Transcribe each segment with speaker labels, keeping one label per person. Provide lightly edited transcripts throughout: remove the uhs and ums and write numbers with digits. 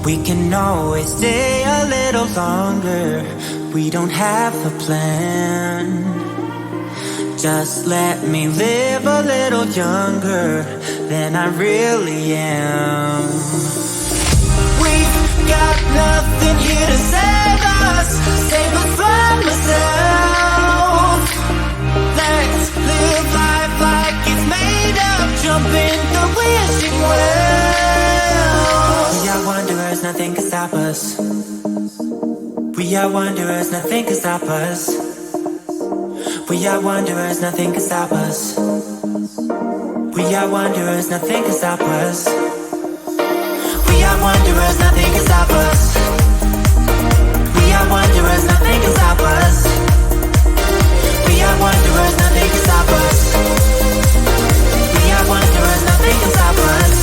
Speaker 1: We can always stay a little longer. We don't have a plan. Just let me live a little younger than I really am. We've got nothing here to save us, save us from ourselves. Let's live life like it's made up, jump in the wishing well. We are wanderers, nothing can stop us. We are wanderers, nothing can stop us. We are wanderers, nothing can stop us. We are wanderers, nothing can stop us. We are wanderers, nothing can stop us. We are wanderers, nothing can stop us. We are wanderers, nothing can stop us. We are wanderers, nothing can stop us.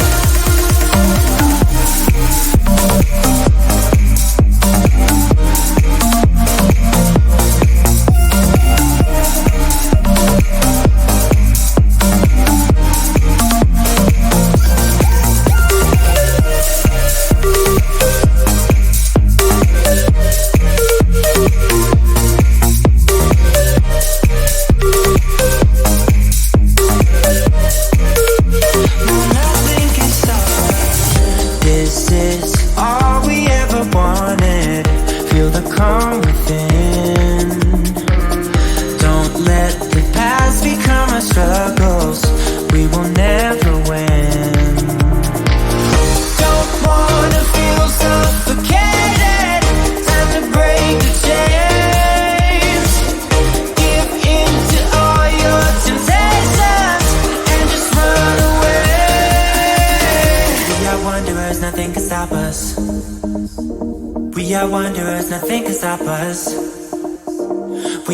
Speaker 1: We are wanderers, nothing can stop us.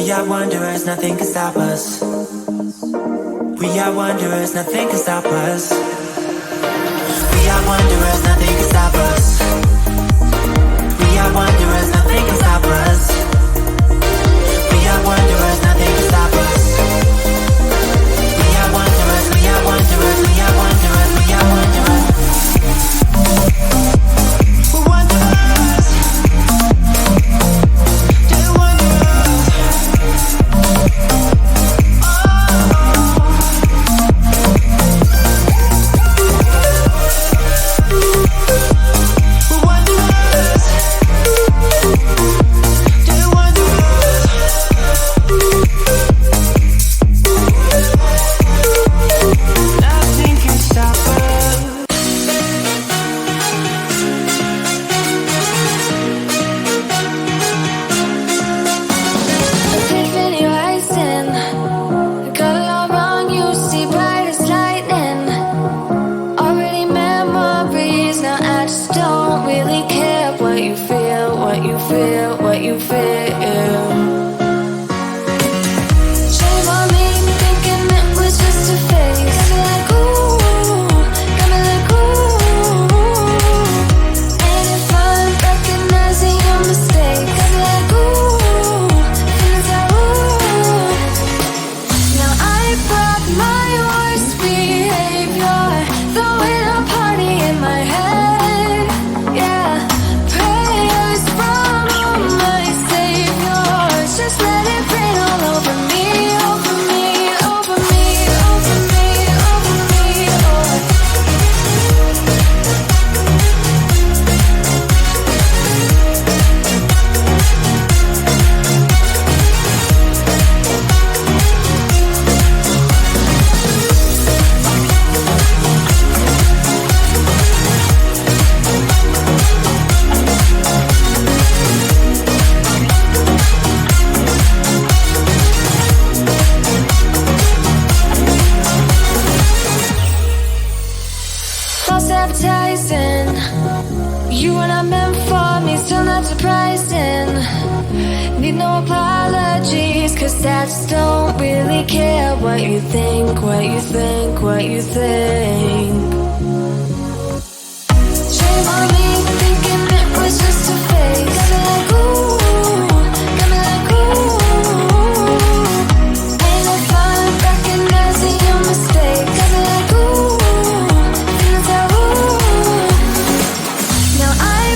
Speaker 1: We are wanderers, nothing can stop us. We are wanderers, nothing can stop us. We are wanderers, nothing can stop us. We are wanderers, nothing can stop us. We are wanderers, nothing can stop us. We are wanderers, we are wanderers, we are wanderers, we are wanderers. We're wanderers. Dear wanderers. We're wanderers. Dear wanderers. Nothing can stop us.
Speaker 2: Epiphany rising, got it all wrong. You see bright as lightning. Already memories. Now I just don't really care what you feel, what you feel, what you feel. Shame on me, thinking it was just a phase. Got me like ooh, got me like ooh. And if I'm recognizing your mistake, got me like ooh, feels like ooh. Now I brought my worst behavior, throwing a party in my head. Yeah, prayers from my saviors. Just let it rain all over me, over me, over me, over me, over me. False advertising. You were not meant for me, still not surprising. Need no apologies, cause I just don't really care what you think, what you think, what you think. Shame on me, thinking it was just a phase. Got me like ooh, got me like ooh. And if I'm recognizing your mistake, got me like ooh, feels like ooh. Now I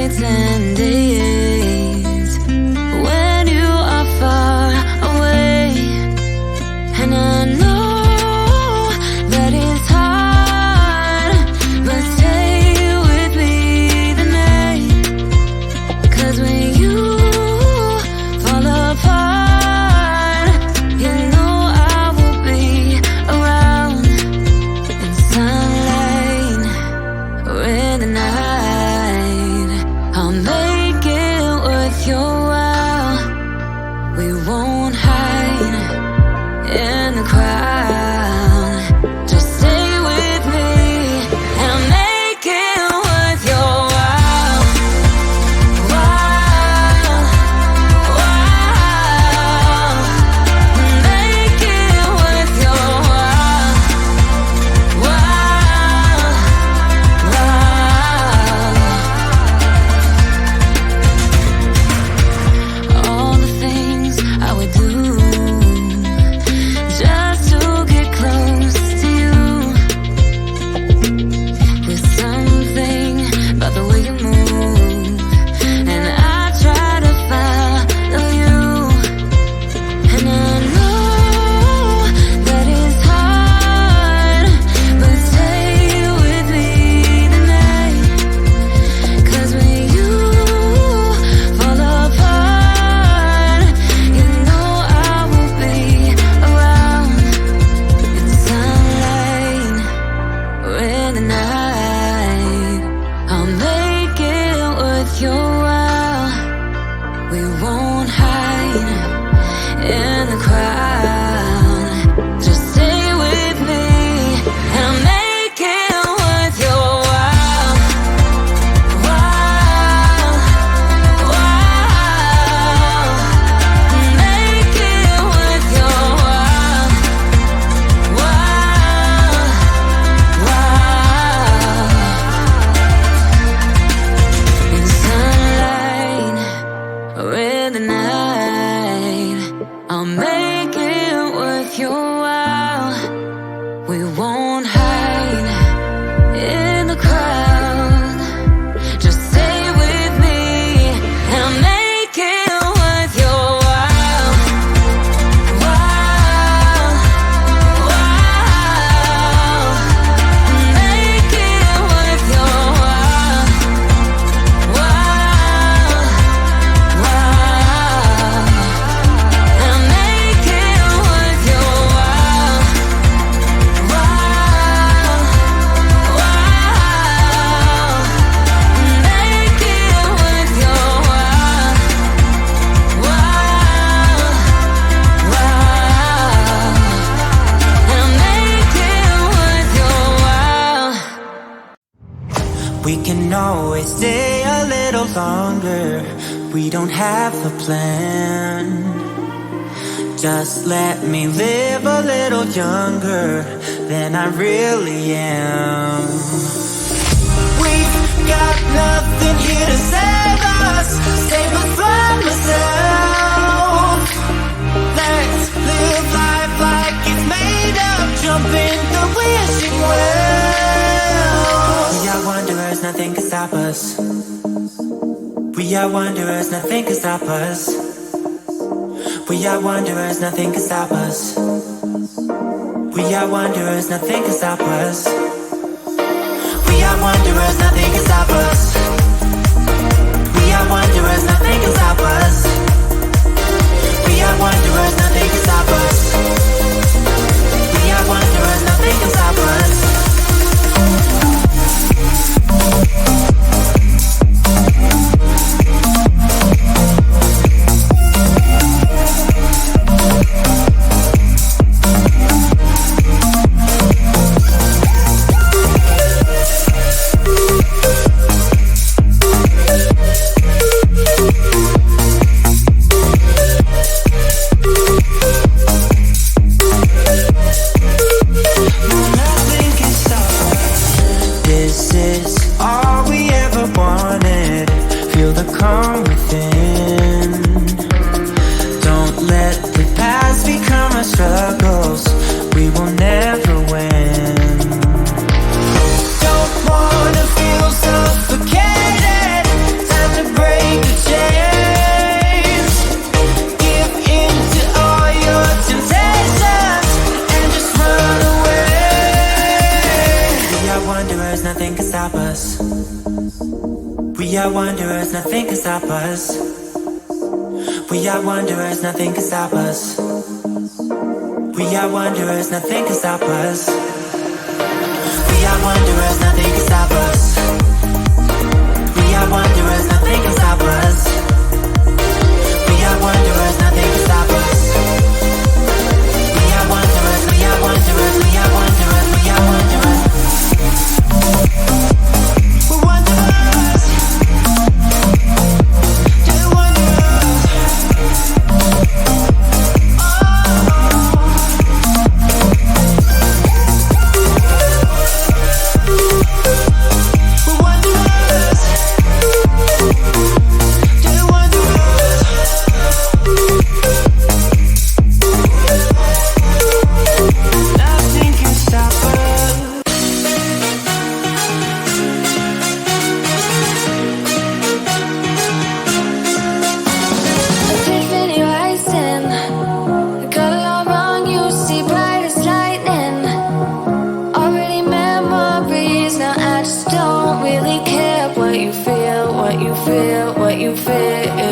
Speaker 2: nights and days when you are far away, and I know that it's hard, but stay with me tonight. 'Cause when you fall apart, you know I will be around in sunlight or in the night. I'll make it worth your while. We won't hide in the crowd. Just stay with me and make it worth your while. While, while, make it worth your while. While, while, all the things I would do just to get close to you. There's something about the way you move, and I try to follow you. And I know that it's hard, but stay with me tonight. 'Cause when you fall apart, you know I will be around in sunlight or in the night. I'll make it worth your while. We won't hide in the crowd. Just stay with me and make it worth your while. While, while, make it worth your while. While, while, in sunlight or in the night, I'll make it worth your while. We won't hide in the crowd. Just stay with me and make it worth your while. While, while, make it worth your while. While, while, and make it worth your while. While, while, make it worth your while. While, while, and make it worth your while.
Speaker 1: We can always stay a little longer. We don't have a plan. Just let me live a little younger than I really am. We've got nothing here to save us. Save us from myself. Let's live life like it's made up. Jump in the wishing well. We are wanderers, nothing can stop us. We are wanderers, nothing can stop us. We are wanderers, nothing can stop us. We are wanderers, nothing can stop us. We are wanderers, nothing can stop us. We are wanderers, nothing can stop us. We are wanderers, nothing can stop us. We are wanderers, nothing can stop us. nothing can stop us. We are wanderers, nothing can stop us. We are wanderers, nothing can stop us. We are wanderers, nothing can stop us. We are wanderers, nothing can stop us. We are wanderers, nothing can stop us. We are wanderers, we are wanderers, we are wanderers, we are wanderers. We're wanderers. Just wanderers. We're wanderers. Just wanderers. Nothing can stop us.
Speaker 2: Epiphany rising. Got it all wrong, you see bright as lightning. Already memories, now I just don't really care what you feel, what you feel, what you feel.